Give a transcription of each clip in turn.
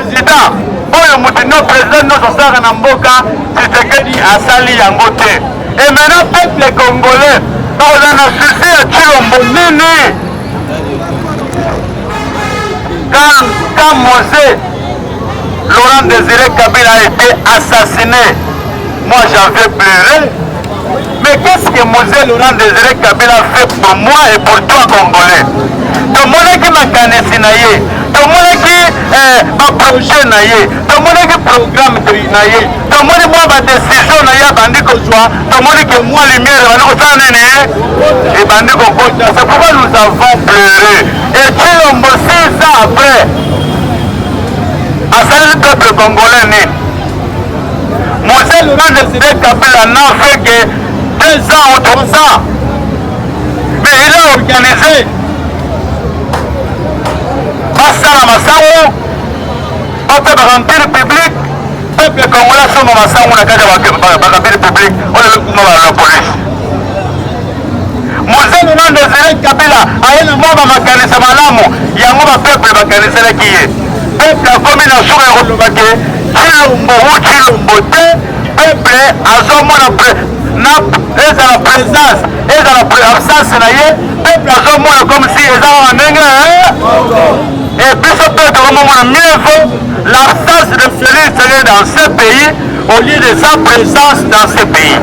président oyo mutu président nososaka na mboka Tshisekedi asali yango te. Et maintenant peuple congolais bakoza na susi ya Tshilombo nini quand Mosé Laurent Désiré Kabila a été assassiné, moi j'avais pleuré. Mais qu'est-ce que Mosé Laurent Désiré Kabila fait pour moi et pour toi Congolais? Tout le monde qui m'a canessé, tout le monde qui m'a projet, tout le monde qui programme, tout le monde qui m'a décision, tout le monde qui moi lumière, et c'est pourquoi nous avons pleuré. Et Tshilombo 6 ans après, à ce peuple congolais, Mosé Laurent Désiré Kabila n'a fait que 2 ans ou 3 ans. Mais il a organisé Massala Massango, peuple remplir public, peuple congolais sur Massango, la carte de remplir public, on est le police. Mosé Laurent Désiré Kabila a une mort à Makanisa Malamu, il y a un mot à peuple Makanisa qui est. Peuple a commis la chose à Rolobake, Tshilombo te, peuple a son et dans la présence et dans la absence peuple a son comme si ils ont un et puis ce peuple a mieux l'absence de Félix dans ce pays au lieu de sa présence dans ce pays.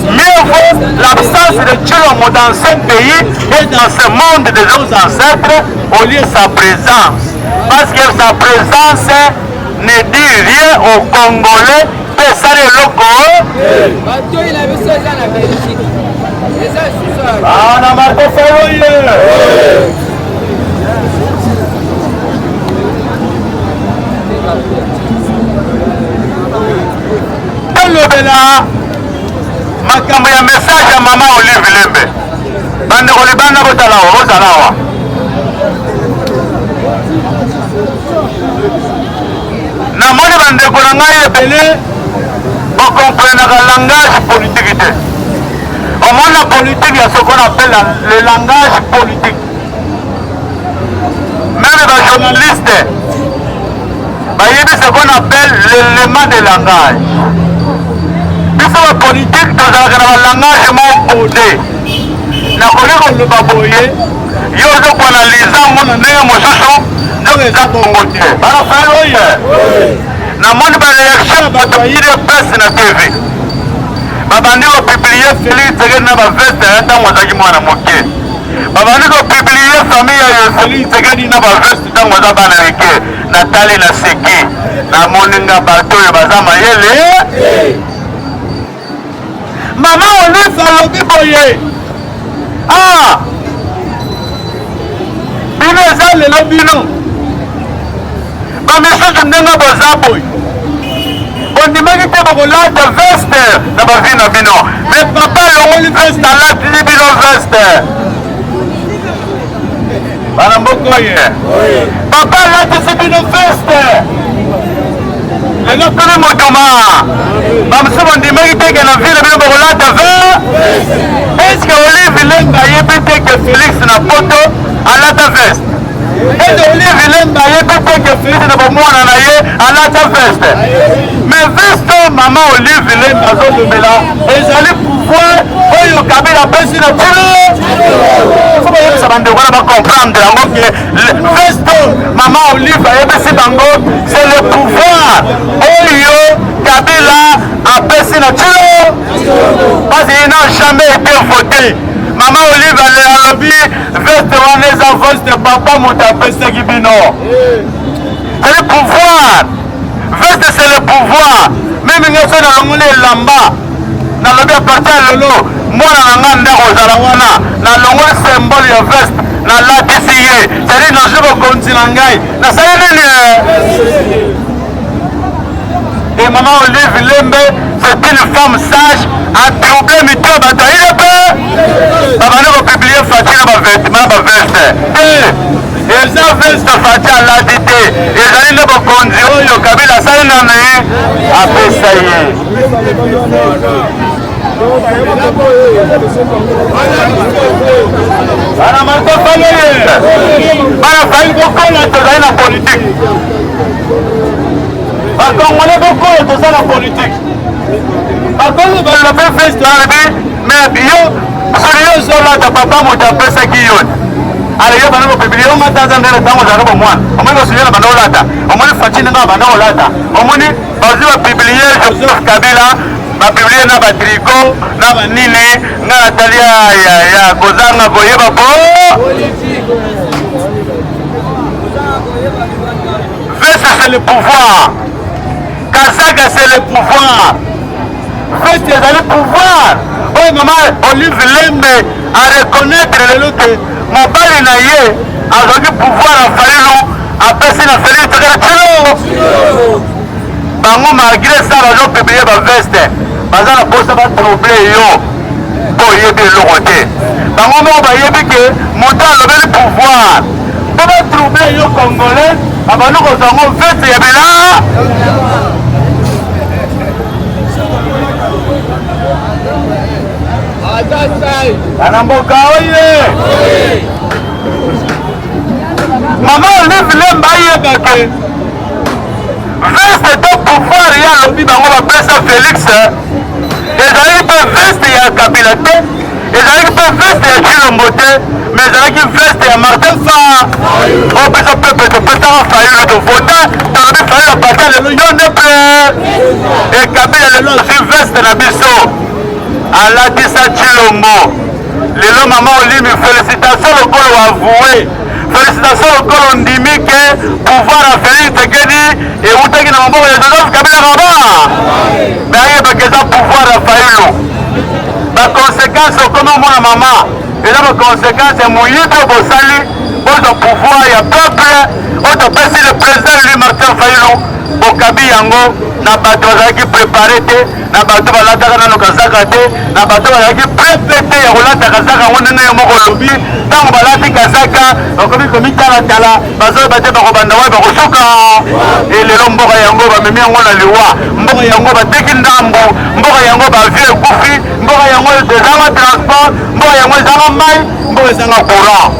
Mieux vaut l'absence de Tshilombo dans ce pays et dans ce monde de nos ancêtres au lieu de sa présence. Parce que sa présence ne dit rien aux Congolais. Ça les locaux. Ah, on a marqué makambo ya message ya mama Olive Lembe bandeko libanda bozalawa namoni bandeko na ngai ebele comprenez le langage politique. Au monde la politique, il y a ce qu'on appelle le langage politique. Même les journalistes, il y a ce qu'on appelle l'élément de langage. Puis la politique, nous avons un langage posé. La politique, nous avons boyé. Il y a ce qu'on analyse, on a des namoni ba réaction ba toyire presse na TV babandi ko publier Félix Tshisekedi na ba veste ntango azaki mwana moke babandi ko publier famille ya Félix Tshisekedi na ba veste ntango aza bana mike Nathalie na Seki namoni nga bato oyo baza mayele mama Olive alobi boye bino eza lelo bino bamisusu ndenge boza boye ondimaki te bakolata veste na bavi na bino mais papa alongoli veste alatili bino veste bana mboka oye papa alatisi bino veste lelo toli motuma bamosusu bondimaki teke na vi na bino bakolata eske Olive Lembe ayebi te ke Félix na poto alata veste et Olive Lembe ayebi te ke Félix na bomwana na ye alata veste mais veste maman Olive Lembe azolobela ezali pouvoir oyo Kabila apesi na tilo fo bayebisa bandeko wana bacomprendre yango ke veste maman Olive ayebisi bango c'est le pouvoir oyo Kabila apesi na tilo parce qu'il n'a jamais été voté. Maman Olive alobi veste wana eza veste papa moto apesaki bino. C'est le pouvoir. Veste c'est le pouvoir. Même ngeso nalongoli elamba nalobi apartir ya lelo mwana na nga ndako ozala wana nalongoli symbole ya veste nalatisi ye c'est-à-dire nazwi bokonzi na ngai nasali nini et maman Olive Lembe c'est une femme sage a troublé mito bato ile pe babandi kopublie Fati na bavêtement baveste eza veste Fati alati te ezali nde bokonzi oyo Kabila asali nano ye apesa ye bana marko fale bana fali kokola tozali na politike bakongole bokoyo toza na politike bakomi balobe feste alobi mais yo soli yo ozolata papa moto apesaki yo ala yo bana kopibili yo mataza ndele ntango ozalaka bomwana omoni basunyela banda olata omoni faci ndenge banda olata omoni bazwi bapiblie Joseph Kabila bapiblie na batrico na banini nga natali ya kozanga koyeba po veste c'est le pouvoir Kazaka c'est le pouvoir veste ezali pouvoir oyo mama Olive Lembe a reconnaître lelo te mobali na ye azwaki pouvoir afalilu apesi na Félix Tshisekedi bango malgré ça bazopiblie baveste baza na posa batrouble yo mpo oyebi eloko te bango moko bayebi ke moto alobeli pouvoir mpo batrouble yo congolais abandi kozwango veste ya bila ana mboka oye mama Olive Lembe ayebake veste to pouvoir ya alobi bango bapesa Félix ezalaki mpe veste ya Kabila te ezalaki mpe veste ya Tshilombo te mais ezalaki veste ya Martin Fayulu opesa pepe topesaka Fayulu tofota tolobi Fayulu apata lelo yo nde mpe e Kabila lelo azwi veste na biso alatisa Tshilombo lelo mama Olimi félicitation lokolo avoué félicitation lokolo ndimi ke pouvoir ya Félix Tshisekedi eutaki na maboko ya Joseph Kabila kaba me ayebaka eza pouvoir ya Fayulu baconséquence okoma omona mama eza baconséquence ya moyibi oyo bosali bozwa pouvoir ya peuple oyo topesi le président Louis Martin Fayulu bokabi yango na bato bazalaki prépare te na bato balataka nano kazaka te na bato bazalaki prepe te ya kolata kazaka yango ndenge yo moko olobi ntango balati kazaka bakomi komitalatala bazoyeba te bakobanda wapi bakosuka elelo mboka yango bamemi yango na liwa mboka yango bateki ndambu mboka yango bavie ekufi mboka yango ezanga transport mboka yango ezanga mai mboka ezanga courant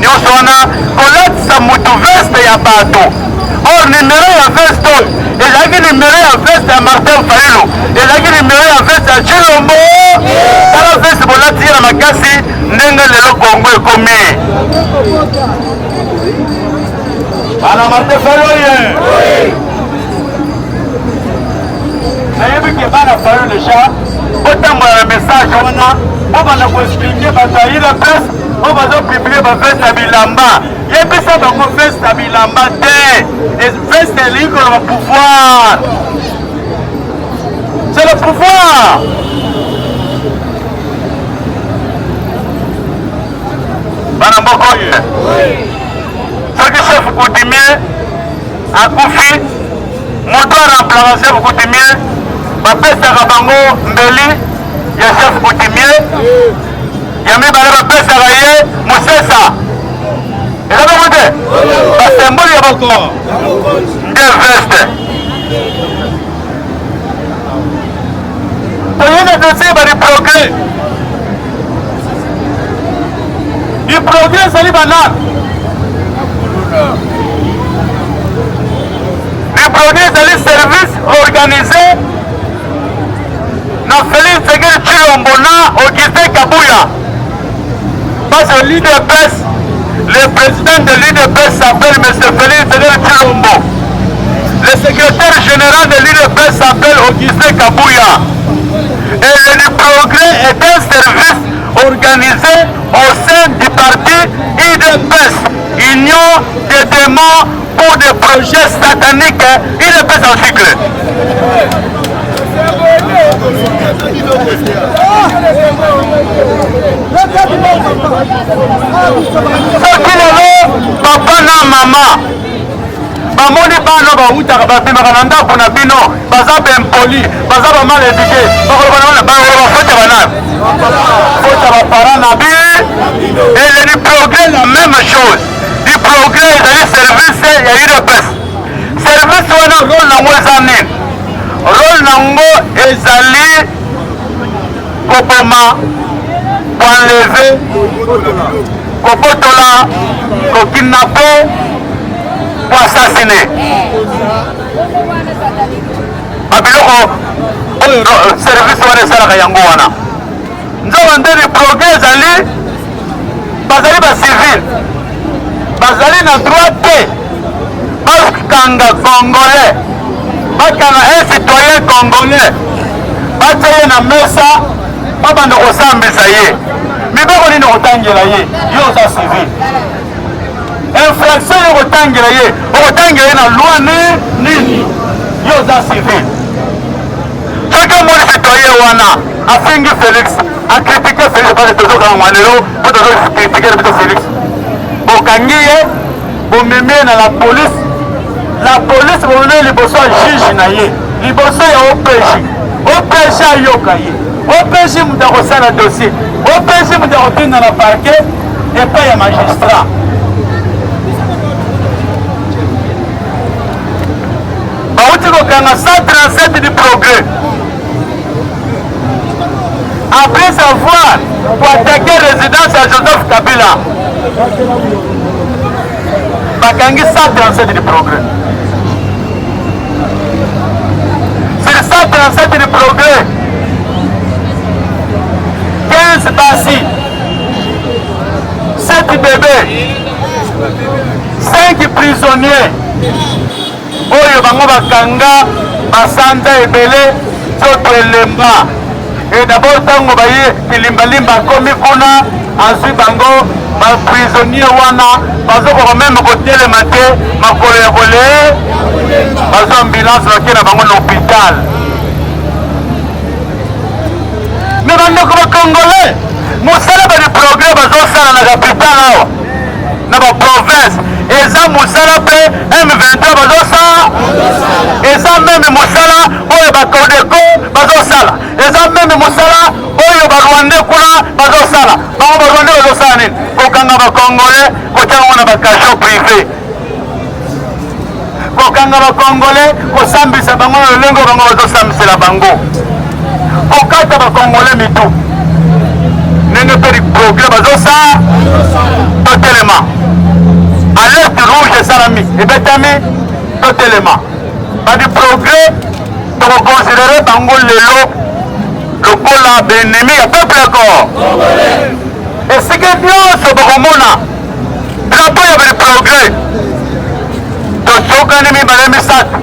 nyonso wana kolatisa mutu veste ya bato or numero ya veste oyo ezalaki numero ya veste ya Martin Fayulu ezalaki numero ya veste ya Tshilombo tala veste bolati ye na makasi ndenge lelo Kongo ekomi bana Martin Fayulu ye nayebi ke bana Fayulu deja botambola na message wana bobanda koexplike bato ayila presse oyo bazopiblie baveste ya bilamba yebisa bango veste ya bilamba te veste elingi koloba pouvoir c'est le pouvoir bana mboka oyo soki chef coutumier akufi moto aremplaka chef coutumier bapesaka bango mbeli ya chef coutumier ya mibale bapesaka ye mosesa eza bongo te basembole ya boko nde veste toyena dosie badi progrès du progrès ezali banani du progrès ezali service organisé na Félix Tshisekedi Tshilombo na Augustin Kabuya parce que l'UDPS le président de l'UDPS s'appelle M. Félix Tshisekedi Tshilombo le secrétaire général de l'UDPS s'appelle Augustin Kabuya et le progrès est un service organisé au sein du parti UDPS Union des démons pour des projets sataniques UDPS en cycle soki lelo papa na mama bamoni bana bautaka babimaka na ndako na bino baza bempoli baza bamal éduqué bafota banani fota bapara na bi et du progrès la même chose du progrès ezali service ya UDPS service wana role nango eza nini role nango ezali koboma koenleve kobotola kokidnape koassassine babiloko service wana esalaka yango wana nzongo ndeni progrès ezali bazali bacivile bazali na droit te bakanga congolais bakanga un citoyen congolais batia ye na mesa babanda kosambisa ye mibeko nini kotangela ye yo oza civile infraction yo kotangela ye okotangela ye na loi nini yo oza civile soki omoni citoyen wana afingi Félix akritike Félix parce tozokanga mwa lelo mpo tozokritike na biso Félix bokangi ye bomemi ye na la police bomemi liboso ya juge na ye liboso ya OPJ ayoka ye OPJ mutu akosala dossier OPJ mutu akotinda na parquet epai ya magistrat bauti kokanga 137 du progrès après savoir pour attaquer résidence à Joseph Kabila bakangi 137 du progrès sur 137 du progrès 15 basi 7 bébés 5 prisonniers oyo bango bakanga basanza ebele nzoto elemba et d'abord ntango baye kilimbalimba akomi kuna azwi bango baprisonnier wana bazokoka meme kotelema te makolo ya kole bazwa ambulance bakie na bango na hôpital me bandeko bacongolais mosala badi progrès bazosala na capitale awa na baprovince eza mosala mpe M23 bazosala eza meme mosala oyo bakodeko bazosala eza meme mosala oyo barwandais kuna bazosala bango barwandais bazosala nini kokanga bacongolais kotiango na bacachot privé kokanga bacongolais kosambisa bango na lolenge bango bazosambisela bango kokata bacongolais mitu ndenge mpe progrès bazosala totelema alerte rouge esalami ebetami totelema badi progrès tokoconsidere bango lelo lokola baennemi ya peuple corps esika nyonso bokomona drapeau ya badi progrès tosokani mibale misato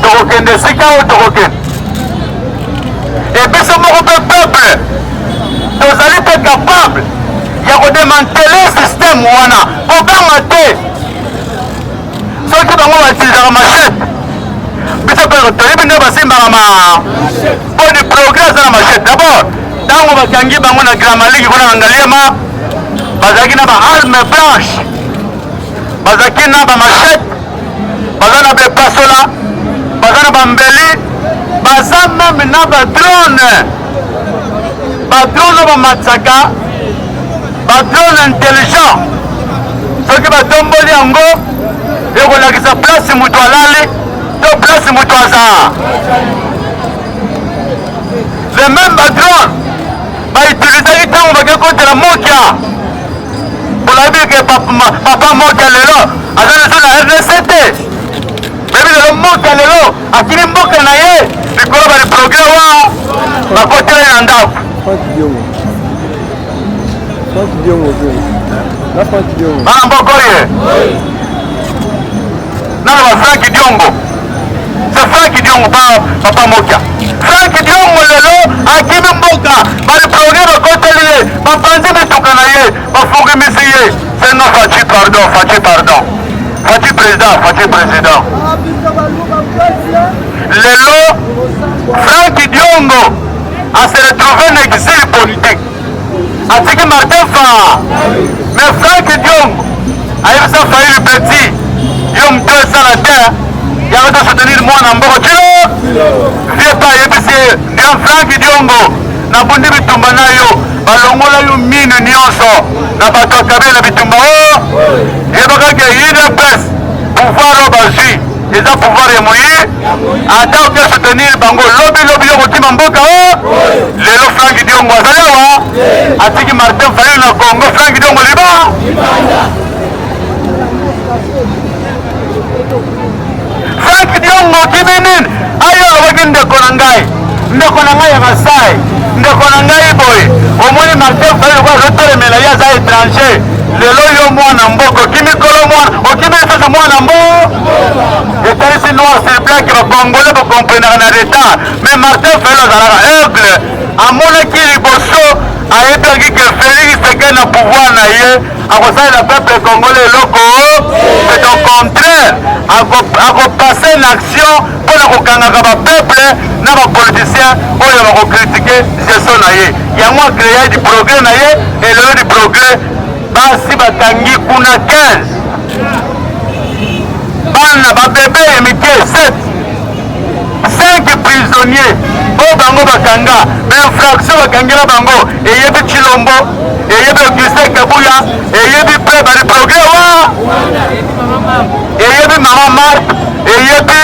tokokende esika oyo tokokende ebiso moko mpe peuple tozali mpe capable ya kodemantele système wana kobanga te soki bango batilisaka machete biso mpe toyebi nde basimbaka mpo di progrès aza na machete d'abord ntango bakangi bango na grand maliki kuna na ngaliema bazalaki na baarme blanche bazalaki na bamachete baza na bepasola baza na bambeli baza meme na badrone oyo bamatsaka badrone intelligent soki batomboli yango ekolakisa place mutu alali to place mutu aza le même badrone bautilisaki ntango bakekotela mokia olayebi ke papa mokia lelo aza leso na RDC te bebi lelo mokia lelo akili mboka na ye likolo bali progrès wa bakotela na ndako bana mboko ye nana ba Frank Diongo c'est Frank Diongo papa mokia Frank Diongo lelo akimi mboka bali progrès bakoteli ye bapanzi mituka na ye bafungimisi ye c'est non Fachi pardon Fachi président lelo Frank Diongo a se retrouvé en exil politique atiki Martin Fara mais Frank Diongo ayebisa Fayulu Petit yo mutu esala te yako tosoutenir mwana mboko tilo vie pa ayebisi grand Frank Diongo nabundi bitumba na yo balongola yo mine nyonso na bato akabeli na bitumba oyo yebakaki UDPS pouvoir oyo bazwi eza pouvoir ya moyi ata oke soutenir bango lobi yo kotima mboka oyo lelo Frank Diongo azali awa atiki Martin Fayulu na Congo Frank Diongo bongo kimi nini ayo lobaki ndeko na ngai ya Masai ndeko na ngai boye omoni Martin Fayulu kwa azotelemela ye aza étranger lelo yo mwana mboko kimikolo mwana okimi lisusu mwana mbo etalisi noir sur blanc ke bacongolais bocomprendaka na retard mais Martin Fayulu azalaka aigle amonaki liboso ayebaki ke Félix Tshisekedi na pouvoir na ye akosalela peuple congolais eloko c'est au contraire akopase une action mpona kokangaka bapeuple na bapoliticien oyo bakokritike gestion na ye yango akreye du progrès na ye elelo du progrès basi batangi kuna 15 bana babebe ya mike 5 prisonniers oyo bango bakanga bainfraction bakangela bango eyebi Chilombo eyebi Augustin Kabuya eyebi mpe bali progrès wa eyebi mama Marthe eyebi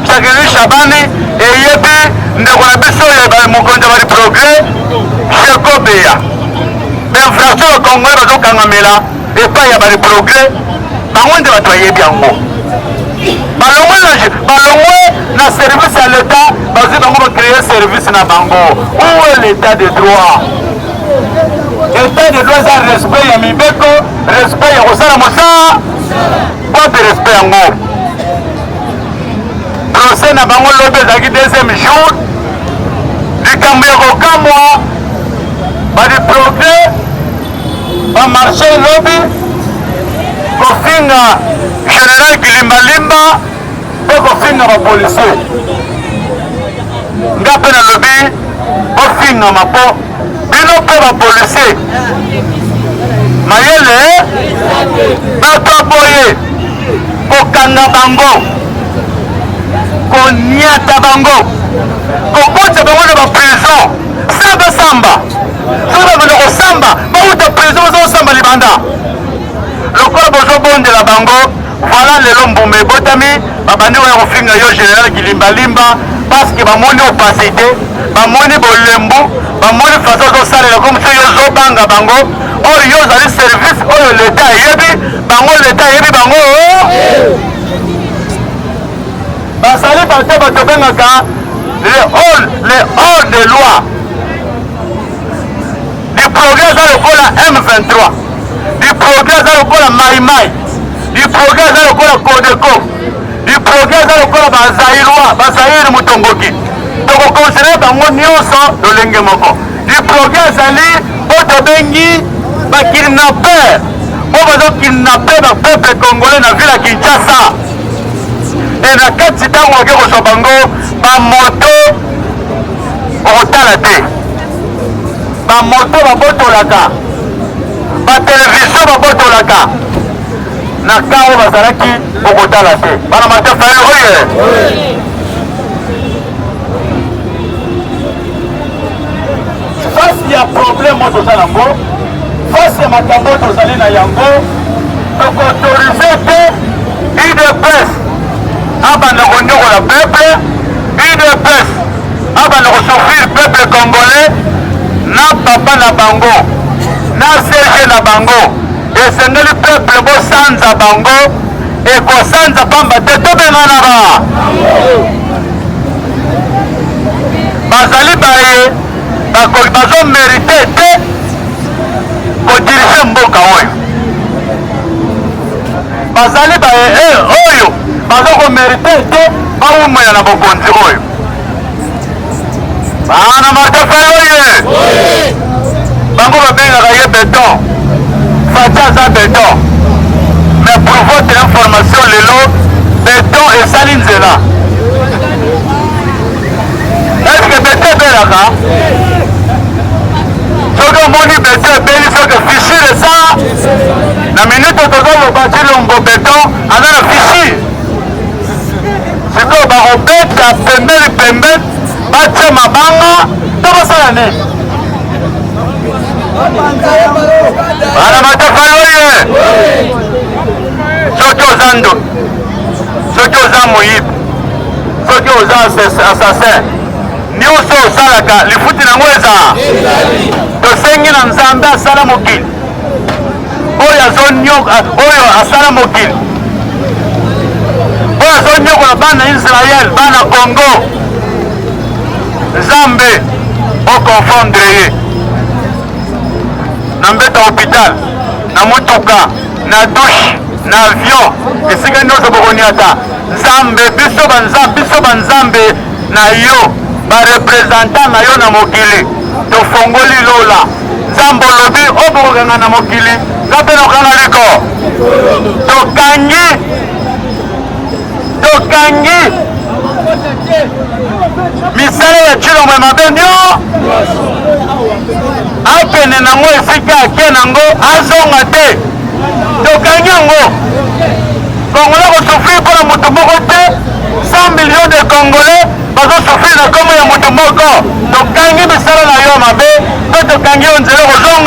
Jacqueline Chabani eyebi ndeko na biso oyo mokonzi bali progrès Chekobeya bainfraction bakongole bazokangamela epai ya bali progrès bango nde bato bayebi yango balongwe na service ya l'État bazwi bango bacréer service na bango où est l'état de droit état de droit eza respect ya mibeko respect ya kosala mosala bote respect yango procès na bango lobi ezalaki deuxième jour likambo ya kokamwa badi progrès bamarché lobi kofinga général Kilimbalimba mpe kofinga bapolisier nga mpe nalobi ofingama mpo bino mpe bapolisier mayele bato boye kokanga bango koniata bango kokotisa bango na baprison samba soki babanda kosamba bauta prison bazosamba libanda lokola bozobondela bango voilà lelo mbuma ebotami babandi oyo kofinga yo général Kilimbalimba parce que bamoni opacité bamoni bolembu bamoni façon ozosalela comme so yo ozobanga bango oyo yo ozali service oyo leta eyebi bango leta eyebi bango basali bato bato bengaka le hors de loi du progrès eza lokola M23 du progrès eza lokola maimai du progrès eza lokola Codeco du progrès eza lokola bazairi mutomboki tokokonsidere bango nyonso lolenge moko du progrès ezali oyo tobengi bakidnapper oyo bazokidnape bapeuple congolais na ville ya Kinshasa e na kati ntango oke kozwa bango bamoto okotala te bamoto babotolaka batelevizio babotolaka na ka oyo bazalaki okotala te bana Martin Fayulu oye fasi ya problème oyo toza nango fasi ya makambo oyo tozali na yango tokoautorize te UDPS abanda konyokola peuple UDPS abanda kosouffrir peuple congolais na papa na bango na CG na bango esengeli peuple bosanza bango ekosanza pamba te tobengana bazali baye bazomérite te kodirige mboka oyo bazali baye oyo bazokomérite te bawumela na bokonzi oyo bana Martin Fayulu oye bango babengaka ye beton Fatia aza beton mais pour votre information lelo beton esali nzela eske beton ebelaka soki omoni beton ebeli soki fichire eza na minute tozoloba Chilombo beton aza na fichire sikoyo bakobeta pembeni batia mabanga to basala nini bana Martin Fayulu oye soki oza ndo soki oza moyibi soki oza assassin nyonso osalaka lifuti nango eza tosengi na Nzambe asala mokili oyo asala mokili oyo azonyokola lokola bana Israël bana Congo Nzambe okonfondre ye na mbeta hôpital na motuka na douche na avion esika nyonso bokoniata Nzambe biso banzambe na yo barepresentant na yo na mokili tofongoli lola Nzambe olobi obokokanga na mokili nga mpe nokanga liko tokangi misala ya Tshilombo mabe nio akende nango esika ake nango azonga te tokangi yango Congolais kosouffrir mpona moto moko te 100 millions de Congolais bazosouffrir na kombo ya moto moko tokangi misala na yo mabe to tokangi yo nzela kozonga